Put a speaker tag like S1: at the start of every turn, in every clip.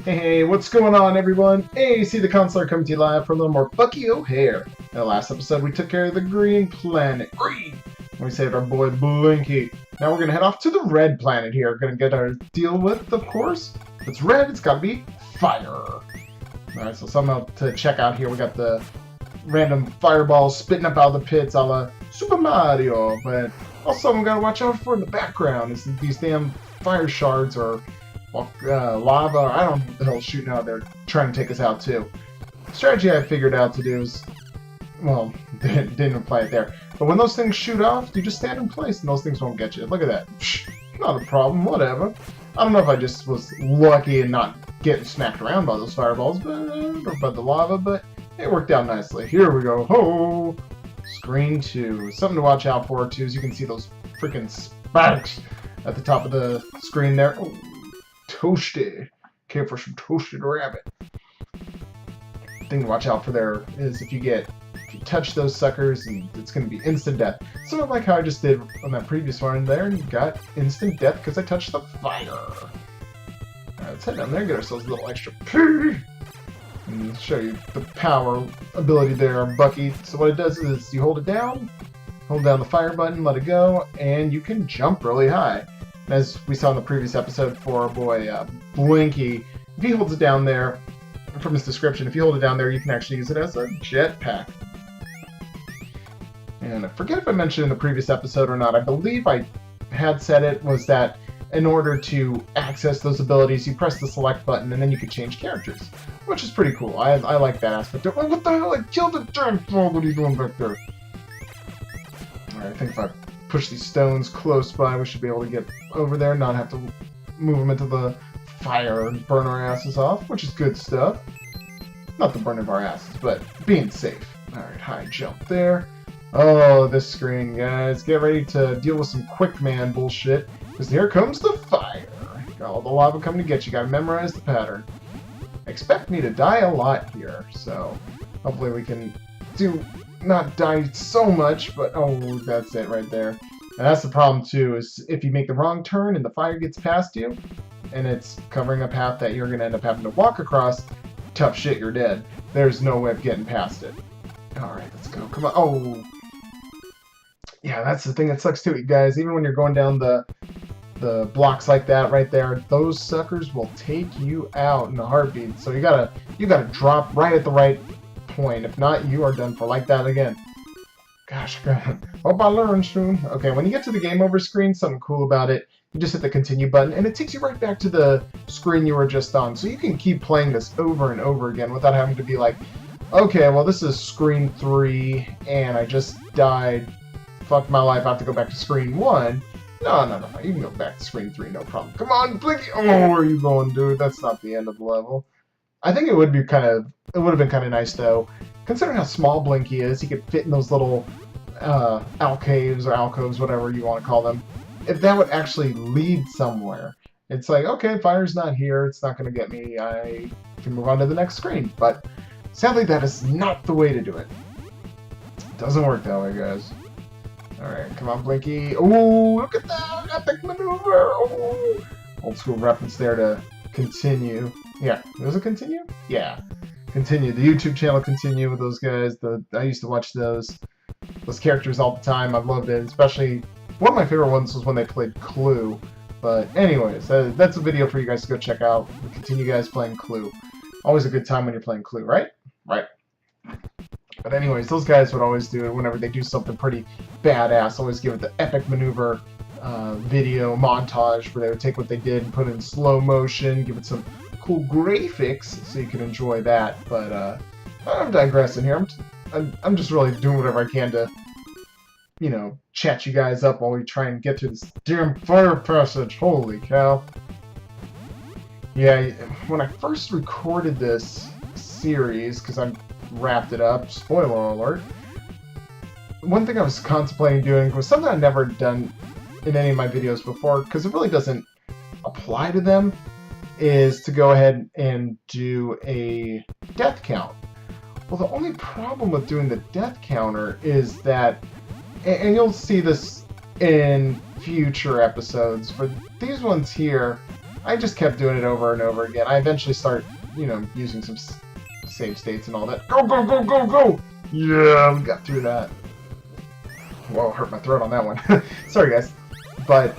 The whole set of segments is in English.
S1: Hey, what's going on, everyone? AC the Counselor coming to you live for a little more Bucky Hare. In the last episode, we took care of the green planet. Green! We saved our boy Blinky. Now we're going to head off to the red planet here. Going to get our deal with, of course. If it's red, it's got to be fire. Alright, so something to check out here. We got the random fireballs spitting up out of the pits a la Super Mario. But also, we got to watch out for in the background is these damn fire shards or lava, I don't know what the hell's shooting out there trying to take us out too. The strategy I figured out to do is, well, didn't apply it there. But when those things shoot off, you just stand in place and those things won't get you. Look at that. Not a problem, whatever. I don't know if I just was lucky and not getting smacked around by those fireballs, or by the lava, but it worked out nicely. Here we go. Ho! Screen 2. Something to watch out for too, as you can see those freaking spikes at the top of the screen there. Oh. Toasted. Care for some toasted rabbit. Thing to watch out for there is if you touch those suckers, and it's going to be instant death. Sort of like how I just did on that previous one there, and got instant death because I touched the fire. Alright, let's head down there and get ourselves a little extra pee. And show you the power ability there on Bucky. So what it does is you hold down the fire button, let it go, and you can jump really high. As we saw in the previous episode for our boy Blinky, if he holds it down there, from his description, if you hold it down there, you can actually use it as a jetpack. And I forget if I mentioned in the previous episode or not, I believe I had said it, was that in order to access those abilities, you press the select button and then you can change characters, which is pretty cool. I like that aspect. Oh, what the hell? I killed a giant frog. What are you doing back there? Alright, I think if I push these stones close by, we should be able to get over there, not have to move them into the fire and burn our asses off, which is good stuff. Not the burning of our asses, but being safe. Alright, high jump there. Oh, this screen, guys. Get ready to deal with some quick man bullshit, because here comes the fire. Got all the lava coming to get you. Gotta memorize the pattern. Expect me to die a lot here, so hopefully we can not die so much, but oh, that's it right there. And that's the problem too, is if you make the wrong turn and the fire gets past you, and it's covering a path that you're going to end up having to walk across, tough shit, you're dead. There's no way of getting past it. Alright, let's go. Come on. Oh! Yeah, that's the thing that sucks too, guys. Even when you're going down the blocks like that right there, those suckers will take you out in a heartbeat. So you gotta drop right at the right point. If not, you are done for. Like that again. Gosh, hope I learn soon. Okay, when you get to the game over screen, something cool about it, you just hit the continue button and it takes you right back to the screen you were just on. So you can keep playing this over and over again without having to be like, okay, well this is screen 3 and I just died. Fuck my life, I have to go back to screen 1. No. You can go back to screen 3, no problem. Come on, Blinky! Oh, where are you going, dude? That's not the end of the level. I think it would have been kind of nice though, considering how small Blinky is. He could fit in those little alcaves or alcoves, whatever you want to call them. If that would actually lead somewhere, it's like, okay, fire's not here. It's not going to get me. I can move on to the next screen. But sadly, that is not the way to do it. It doesn't work that way, guys. All right, come on, Blinky. Oh, look at that! Epic maneuver. Oh, old school reference there to continue. Yeah, was it continue? Yeah, continue. The YouTube channel continue with those guys. I used to watch those characters all the time. I've loved it. Especially one of my favorite ones was when they played Clue. But anyways, that's a video for you guys to go check out. We continue guys playing Clue. Always a good time when you're playing Clue, right? Right. But anyways, those guys would always do it whenever they do something pretty badass. Always give it the epic maneuver video montage where they would take what they did and put it in slow motion, give it some cool graphics so you can enjoy that. But I'm digressing here. I'm just really doing whatever I can to, you know, chat you guys up while we try and get through this damn fire passage. Holy cow. Yeah, when I first recorded this series, because I wrapped it up, spoiler alert, one thing I was contemplating doing was something I've never done in any of my videos before, because it really doesn't apply to them, is to go ahead and do a death count. Well, the only problem with doing the death counter is that, and you'll see this in future episodes, but these ones here, I just kept doing it over and over again. I eventually start, you know, using some save states and all that. Go, go, go, go, go! Yeah, we got through that. Whoa, hurt my throat on that one. Sorry, guys. But,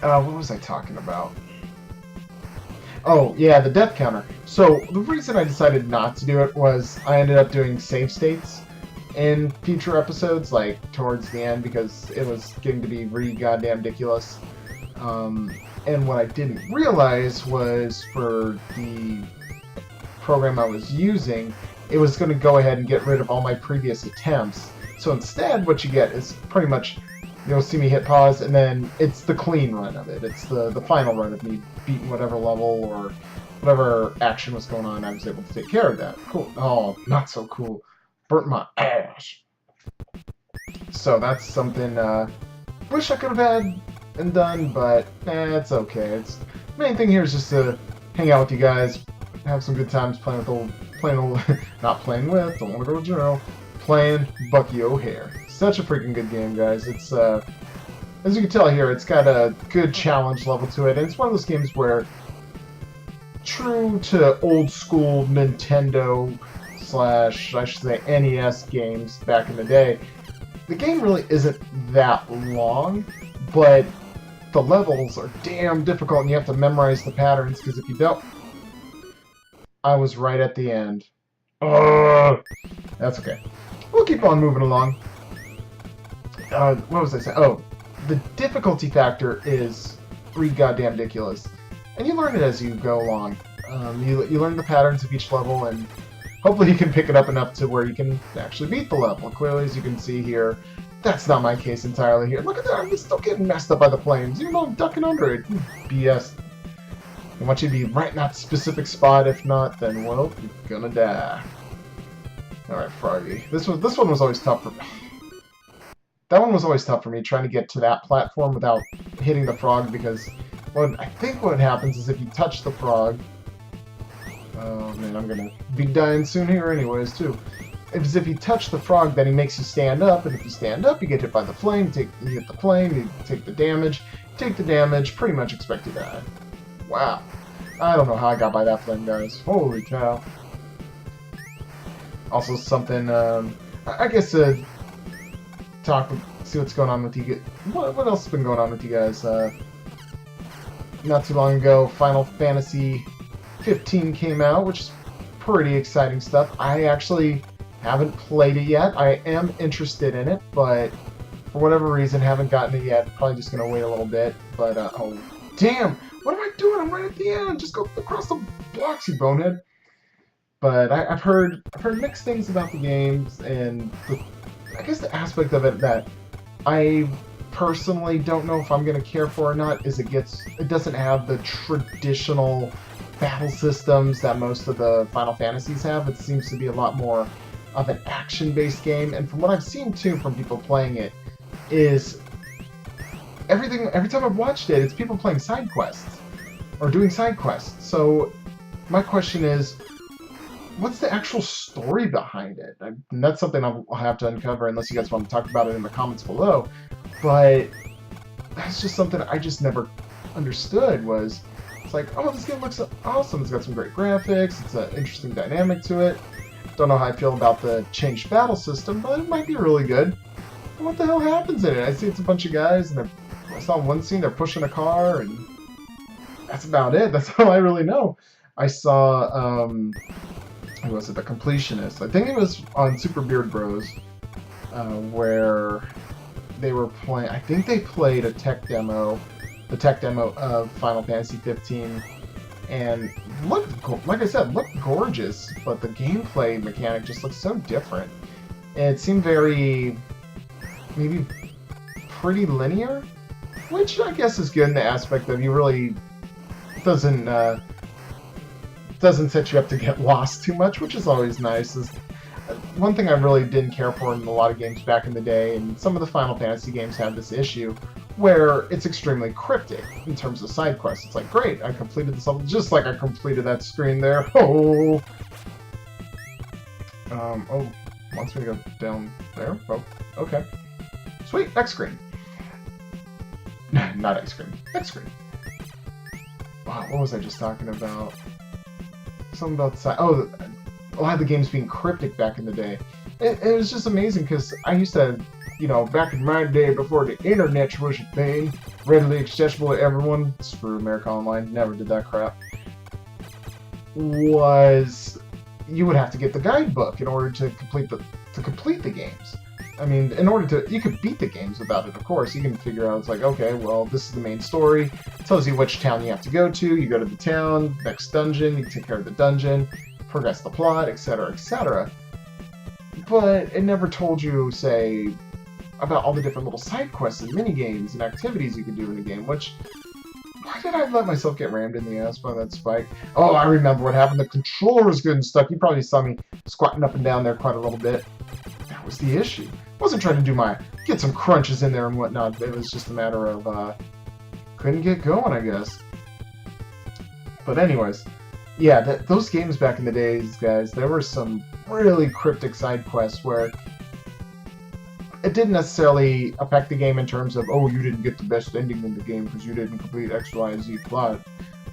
S1: what was I talking about? Oh, yeah, the death counter. So, the reason I decided not to do it was I ended up doing save states in future episodes, like, towards the end, because it was getting to be really goddamn ridiculous. And what I didn't realize was for the program I was using, it was going to go ahead and get rid of all my previous attempts. So instead, what you get is pretty much, you'll see me hit pause, and then it's the clean run of it. It's the final run of me beating whatever level or whatever action was going on. I was able to take care of that. Cool. Oh, not so cool. Burnt my ass. So that's something wish I could have had and done, but it's okay. It's the main thing here is just to hang out with you guys, have some good times playing with not playing with, don't want to go to jail, playing Bucky Hare. Such a freaking good game, guys. It's as you can tell here, it's got a good challenge level to it, and it's one of those games where, true to old school Nintendo / I should say NES games back in the day, the game really isn't that long, but the levels are damn difficult and you have to memorize the patterns, because if you don't... I was right at the end. That's okay. We'll keep on moving along. What was I saying? Oh, the difficulty factor is pretty goddamn ridiculous. And you learn it as you go along. You learn the patterns of each level, and hopefully you can pick it up enough to where you can actually beat the level. Clearly, as you can see here, that's not my case entirely here. Look at that, I'm still getting messed up by the flames, even though I'm ducking under it. BS. I want you to be right in that specific spot. If not, then, well, you're gonna die. Alright, Froggy. This one was always tough for me. That one was always tough for me, trying to get to that platform without hitting the frog, because I think what happens is if you touch the frog... Oh man, I'm gonna be dying soon here anyways, too. If you touch the frog, then he makes you stand up, and if you stand up, you get hit by the flame, you hit the flame, you take the damage, pretty much expect to die. Wow. I don't know how I got by that flame, guys. Holy cow. Also something, I guess, see what's going on with you guys. What else has been going on with you guys? Not too long ago, Final Fantasy 15 came out, which is pretty exciting stuff. I actually haven't played it yet. I am interested in it, but for whatever reason, haven't gotten it yet. Probably just gonna wait a little bit. But oh damn! What am I doing? I'm right at the end. Just go across the blocks, you bonehead. But I've heard mixed things about the games, and I guess the aspect of it that I personally don't know if I'm gonna care for or not is it doesn't have the traditional battle systems that most of the Final Fantasies have. It seems to be a lot more of an action-based game, and from what I've seen too from people playing it, is every time I've watched it, it's people playing side quests or doing side quests. So my question is, what's the actual story behind it? And that's something I'll have to uncover unless you guys want to talk about it in the comments below. But that's just something I just never understood. It's like, oh, this game looks awesome. It's got some great graphics. It's an interesting dynamic to it. Don't know how I feel about the changed battle system, but it might be really good. And what the hell happens in it? I see it's a bunch of guys, and I saw one scene they're pushing a car, and that's about it. That's all I really know. I saw, who was it? The Completionist. I think it was on Super Beard Bros, where they were playing. I think they played a tech demo. The tech demo of Final Fantasy 15, and like I said, looked gorgeous, but the gameplay mechanic just looked so different. And it seemed maybe pretty linear, which I guess is good in the aspect of doesn't set you up to get lost too much, which is always nice. One thing I really didn't care for in a lot of games back in the day, and some of the Final Fantasy games have this issue, where it's extremely cryptic in terms of side quests. It's like, great, I completed this level, just like I completed that screen there. Oh, wants me to go down there? Oh, okay. Sweet, next screen. Not X screen, next screen. Wow, what was I just talking about? Something about the side. Oh, a lot of the games being cryptic back in the day. It was just amazing because I used to, you know, back in my day before the internet was a thing, readily accessible to everyone. Screw America Online, never did that crap. Was you would have to get the guidebook in order to complete the games. I mean, in order to, you could beat the games without it, of course. You can figure out, it's like, okay, well, this is the main story. It tells you which town you have to go to. You go to the town, next dungeon, you take care of the dungeon, progress the plot, etc., etc. But it never told you, say, about all the different little side quests and mini-games and activities you can do in a game, which... Why did I let myself get rammed in the ass by that spike? Oh, I remember what happened. The controller was getting stuck. You probably saw me squatting up and down there quite a little bit. That was the issue. I wasn't trying to do get some crunches in there and whatnot. It was just a matter of, couldn't get going, I guess. But anyways, yeah, those games back in the days, guys, there were some really cryptic side quests where it didn't necessarily affect the game in terms of, oh, you didn't get the best ending in the game because you didn't complete X, Y, and Z plot.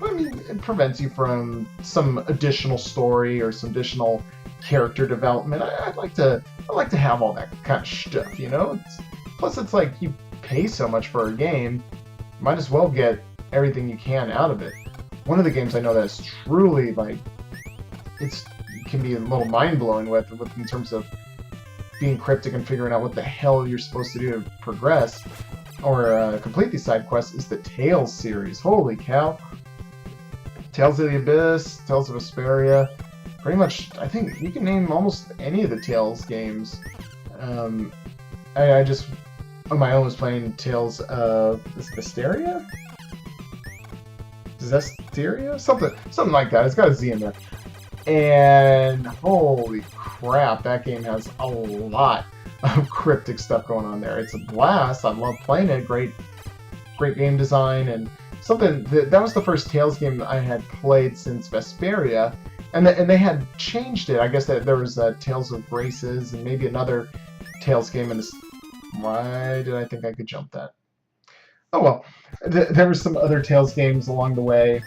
S1: But, I mean, it prevents you from some additional story or some additional character development. I like to have all that kind of stuff, you know? Plus, it's like, you pay so much for a game, might as well get everything you can out of it. One of the games I know that's truly, like, it can be a little mind-blowing with in terms of being cryptic and figuring out what the hell you're supposed to do to progress or complete these side quests is the Tales series. Holy cow. Tales of the Abyss, Tales of Vesperia. Pretty much, I think you can name almost any of the Tales games. I just, on my own, was playing Tales of Vesperia? Zesteria? Something like that. It's got a Z in there. And holy crap, that game has a lot of cryptic stuff going on there. It's a blast. I love playing it. Great game design and something that was the first Tales game I had played since Vesperia, and they had changed it. I guess that there was Tales of Graces and maybe another Tales game. And why did I think I could jump that? Oh well, there were some other Tales games along the way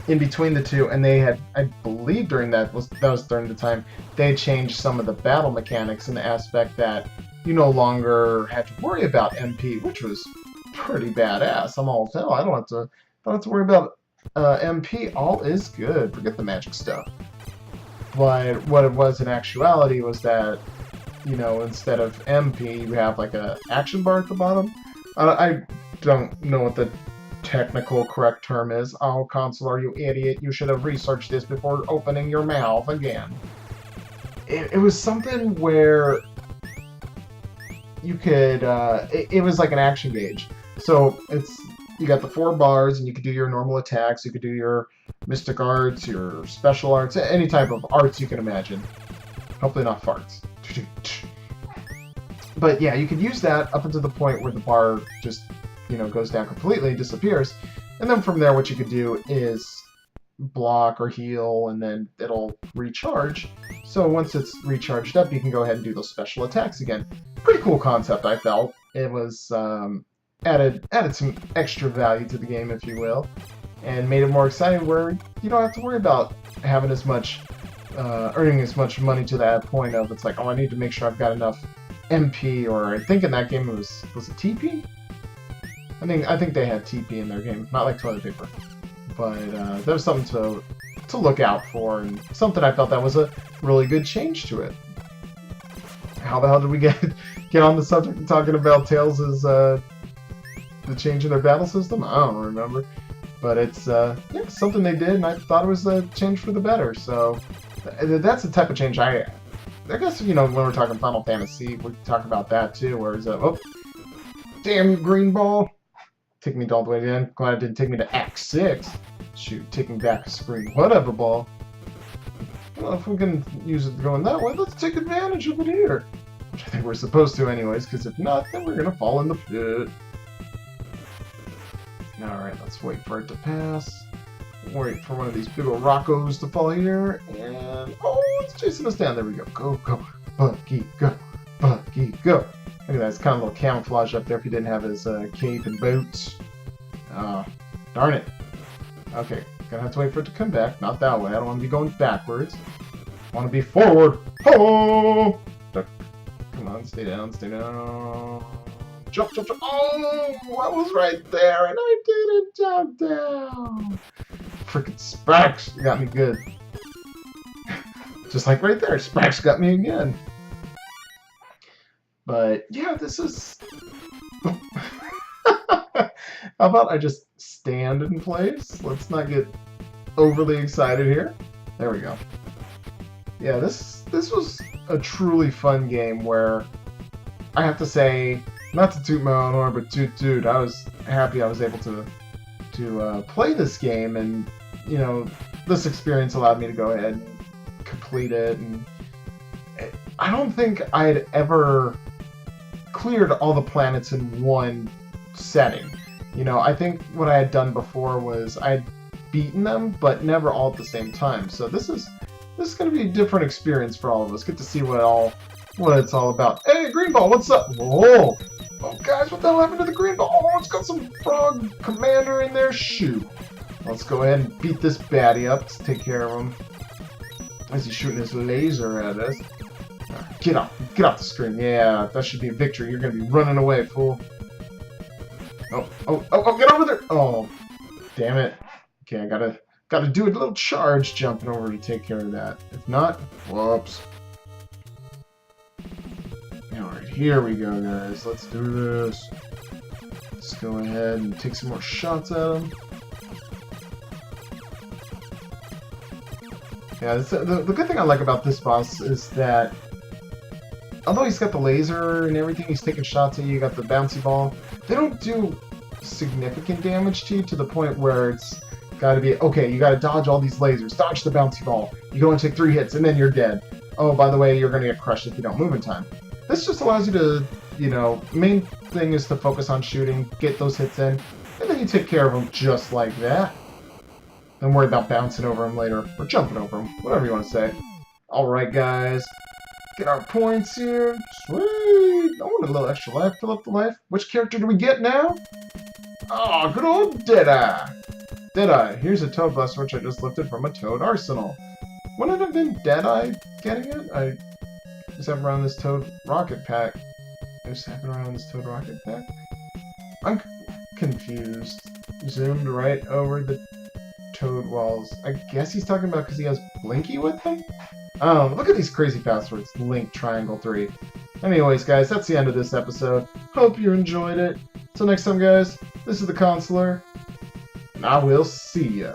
S1: in between the two, and they had, I believe during that was during the time, they changed some of the battle mechanics in the aspect that you no longer had to worry about MP, which was pretty badass. I'm all, no, I don't have to worry about MP. All is good. Forget the magic stuff. But what it was in actuality was that, you know, instead of MP, you have like a action bar at the bottom. I don't know what the technical correct term is. Oh, Consular, you idiot. You should have researched this before opening your mouth again. It was something where you could, it was like an action gauge. So you got the 4 bars and you could do your normal attacks, you could do your mystic arts, your special arts, any type of arts you can imagine. Hopefully not farts. But yeah, you could use that up until the point where the bar just, you know, goes down completely, disappears. And then from there, what you could do is block or heal, and then it'll recharge. So once it's recharged up, you can go ahead and do those special attacks again. Pretty cool concept, I felt. It was added some extra value to the game, if you will, and made it more exciting where you don't have to worry about having as much, earning as much money to that point of, it's like, oh, I need to make sure I've got enough MP, or I think in that game it was it TP? I think they had TP in their game, not like toilet paper. But there was something to look out for, and something I felt that was a really good change to it. How the hell did we get on the subject of talking about Tales' the change in their battle system? I don't remember. But it's yeah, something they did, and I thought it was a change for the better. So that's the type of change I guess, you know, when we're talking Final Fantasy, we talk about that too, where it's oh, damn you, green ball. Take me all the way to the end. Glad it didn't take me to Act 6. Shoot, taking back a screen. Whatever, ball. Well, if we can use it going that way, let's take advantage of it here. Which I think we're supposed to anyways, because if not, then we're going to fall in the pit. Alright, let's wait for it to pass. Wait for one of these big old rockos to fall here. And, oh, it's chasing us down. There we go. Go, go, Bucky, go, Bucky, go. Look at that, it's kind of a little camouflage up there if he didn't have his cape and boots. Oh, darn it. Okay, gonna have to wait for it to come back. Not that way. I don't want to be going backwards. I want to be forward. Oh! Come on, stay down, stay down. Jump, jump, jump. Oh! I was right there, and I didn't jump down. Freaking Sparks got me good. Just like right there, Sparks got me again. But yeah, this is... How about I just stand in place? Let's not get overly excited here. There we go. Yeah, this was a truly fun game where I have to say, not to toot my own horn, but toot, I was happy I was able to play this game, and you know, this experience allowed me to go ahead and complete it. And I don't think I had ever cleared all the planets in one setting. You know, I think what I had done before was I'd beaten them, but never all at the same time. So this is going to be a different experience for all of us. Get to see what it's all about. Hey, Green Ball, what's up? Whoa! Oh, guys, what the hell happened to the Green Ball? Oh, it's got some frog commander in there. Shoot. Let's go ahead and beat this baddie up. Let's take care of him. As he's shooting his laser at us. Get off the screen. Yeah, that should be a victory. You're going to be running away, fool. Oh, get over there! Oh, damn it. Okay, I gotta do a little charge jumping over to take care of that. If not, whoops. Alright, here we go, guys. Let's do this. Let's go ahead and take some more shots at him. Yeah, the good thing I like about this boss is that although he's got the laser and everything, he's taking shots at you, you got the bouncy ball, they don't do significant damage to you to the point where it's got to be, okay, you got to dodge all these lasers, dodge the bouncy ball, you go and take 3 hits, and then you're dead. Oh, by the way, you're going to get crushed if you don't move in time. This just allows you to, you know, main thing is to focus on shooting, get those hits in, and then you take care of them just like that. Don't worry about bouncing over them later, or jumping over them, whatever you want to say. Alright, guys. Get our points here. Sweet! I want a little extra life. Fill up the life. Which character do we get now? Oh, good old Deadeye! Deadeye. Here's a Toad Buster, which I just lifted from a Toad Arsenal. Wouldn't it have been Deadeye getting it? I just have around this Toad Rocket Pack. I'm confused. Zoomed right over the Toad walls. I guess he's talking about because he has Blinky with him? Look at these crazy passwords. Link Triangle 3. Anyways, guys, that's the end of this episode. Hope you enjoyed it. Till next time, guys, this is the Consular, and I will see ya.